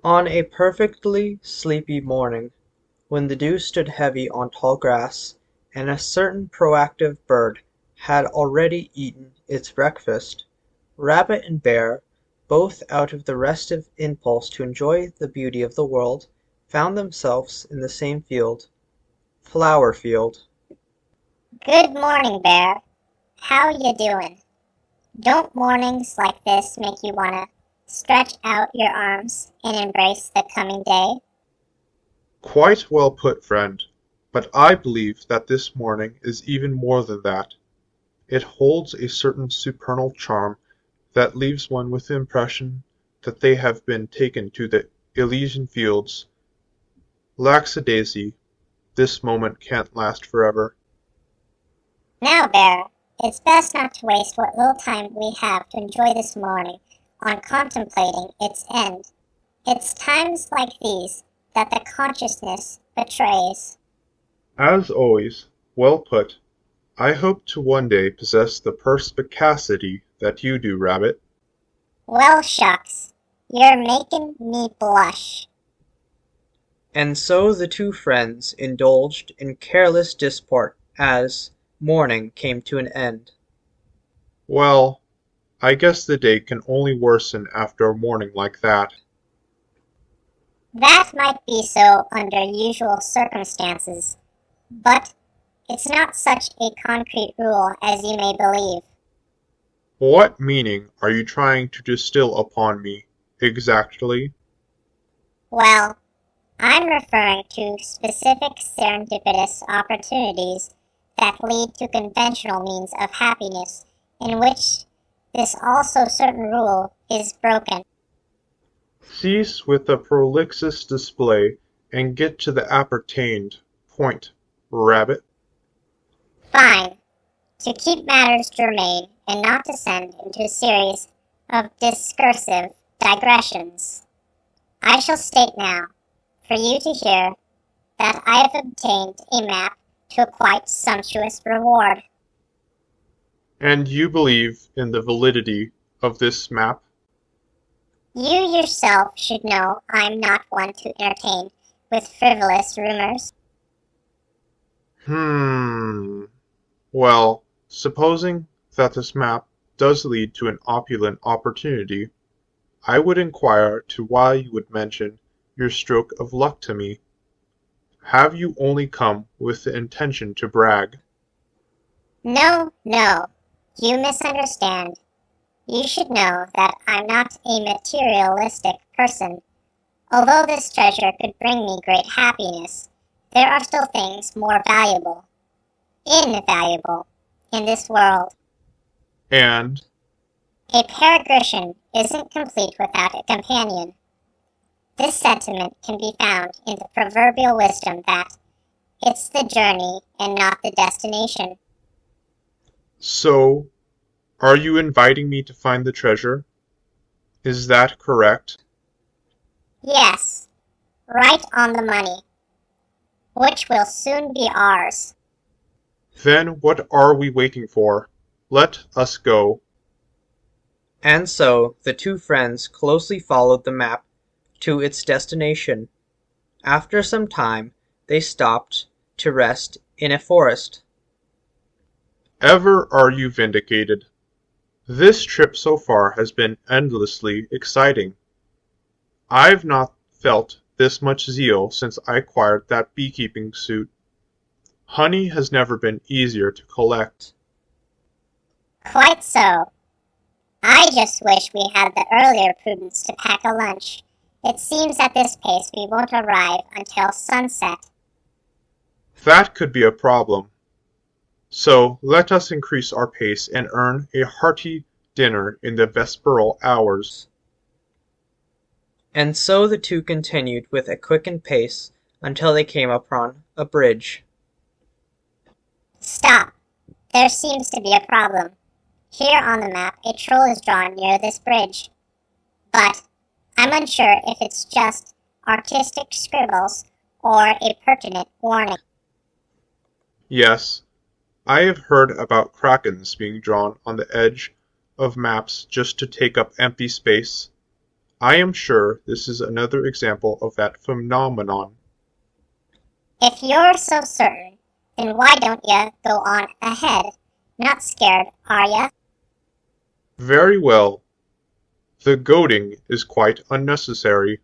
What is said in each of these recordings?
On a perfectly sleepy morning, when the dew stood heavy on tall grass, and a certain proactive bird had already eaten its breakfast, Rabbit and Bear, both out of the restive impulse to enjoy the beauty of the world, found themselves in the same field. Flower field. Good morning, Bear. How you doing? Don't mornings like this make you wanna stretch out your arms and embrace the coming day? Quite well put, friend. But I believe that this morning is even more than that. It holds a certain supernal charm that leaves one with the impression that they have been taken to the Elysian fields. Lackadaisy, this moment can't last forever. Now, Bear, it's best not to waste what little time we have to enjoy this morning on contemplating its end. It's times like these that the consciousness betrays. As always, well put. I hope to one day possess the perspicacity that you do, Rabbit. Well, shucks, you're making me blush. And so the two friends indulged in careless disport as morning came to an end. Well, I guess the day can only worsen after a morning like that. That might be so under usual circumstances, but it's not such a concrete rule as you may believe. What meaning are you trying to distill upon me, exactly? Well, I'm referring to specific serendipitous opportunities that lead to conventional means of happiness in which this also certain rule is broken. Cease with the prolixous display and get to the appertained point, Rabbit. Fine. To keep matters germane and not descend into a series of discursive digressions, I shall state now, for you to hear, that I have obtained a map to a quite sumptuous reward. And you believe in the validity of this map? You yourself should know I'm not one to entertain with frivolous rumors. Well, supposing that this map does lead to an opulent opportunity, I would inquire to why you would mention your stroke of luck to me. Have you only come with the intention to brag? No, you misunderstand. You should know that I'm not a materialistic person. Although this treasure could bring me great happiness, there are still things more valuable, invaluable, in this world. And A peregrination isn't complete without a companion. This sentiment can be found in the proverbial wisdom that it's the journey and not the destination. so, are you inviting me to find the treasure? Is that correct? Yes, right on the money, which will soon be ours. Then what are we waiting for? Let us go. And so the two friends closely followed the map to its destination. After some time, they stopped to rest in a forest. Ever are you vindicated. This trip so far has been endlessly exciting. I've not felt this much zeal since I acquired that beekeeping suit. Honey has never been easier to collect. Quite so. I just wish we had the earlier prudence to pack a lunch. It seems at this pace we won't arrive until sunset. That could be a problem. So let us increase our pace and earn a hearty dinner in the vesperal hours. And so the two continued with a quickened pace until they came upon a bridge. Stop. There seems to be a problem. Here on the map, a troll is drawn near this bridge. But I'm unsure if it's just artistic scribbles or a pertinent warning. Yes, I have heard about krakens being drawn on the edge of maps just to take up empty space. I am sure this is another example of that phenomenon. If you're so certain, then why don't you go on ahead? Not scared, are ya? Very well. The goading is quite unnecessary.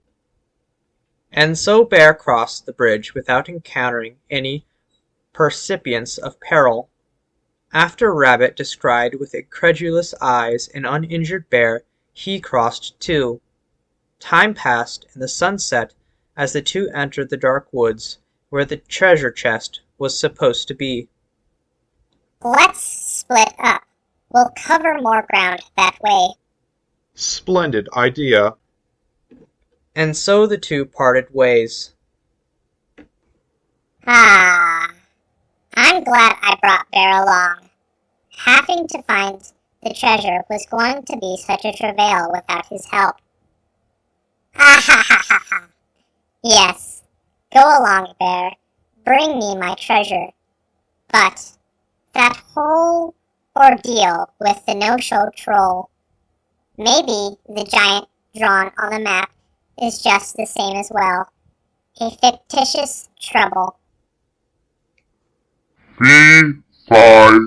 And so Bear crossed the bridge without encountering any percipience of peril. After Rabbit descried with incredulous eyes an uninjured bear, he crossed too. Time passed, and the sun set as the two entered the dark woods where the treasure chest was supposed to be. Let's split up. We'll cover more ground that way. Splendid idea. And so the two parted ways. Ah, I'm glad I brought Bear along. Having to find the treasure was going to be such a travail without his help. Ha ha ha ha ha. Yes, go along, Bear. Bring me my treasure. But that whole ordeal with the no-show troll, maybe the giant drawn on the map is just the same as well. A fictitious trouble. Fee, fi,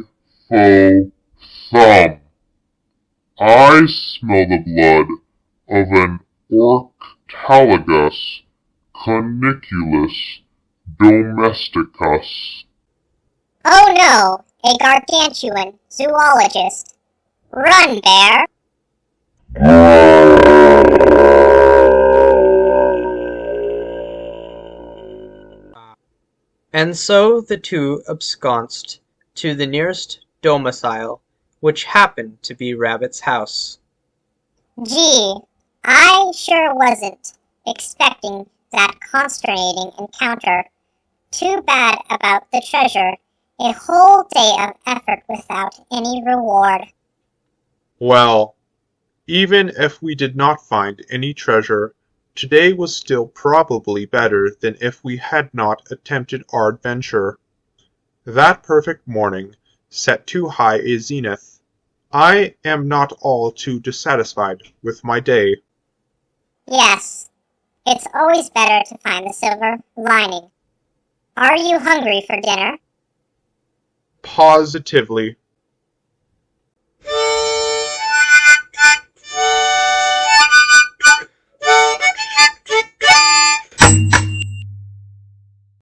fo, thum. I smell the blood of an Orctalagus cuniculus domesticus. Oh no, a gargantuan zoologist. Run, Bear! And so the two absconded to the nearest domicile, which happened to be Rabbit's house. Gee, I sure wasn't expecting that consternating encounter. Too bad about the treasure. A whole day of effort without any reward. Well, even if we did not find any treasure, today was still probably better than if we had not attempted our adventure. That perfect morning set too high a zenith. I am not all too dissatisfied with my day. Yes, it's always better to find the silver lining. Are you hungry for dinner? Positively.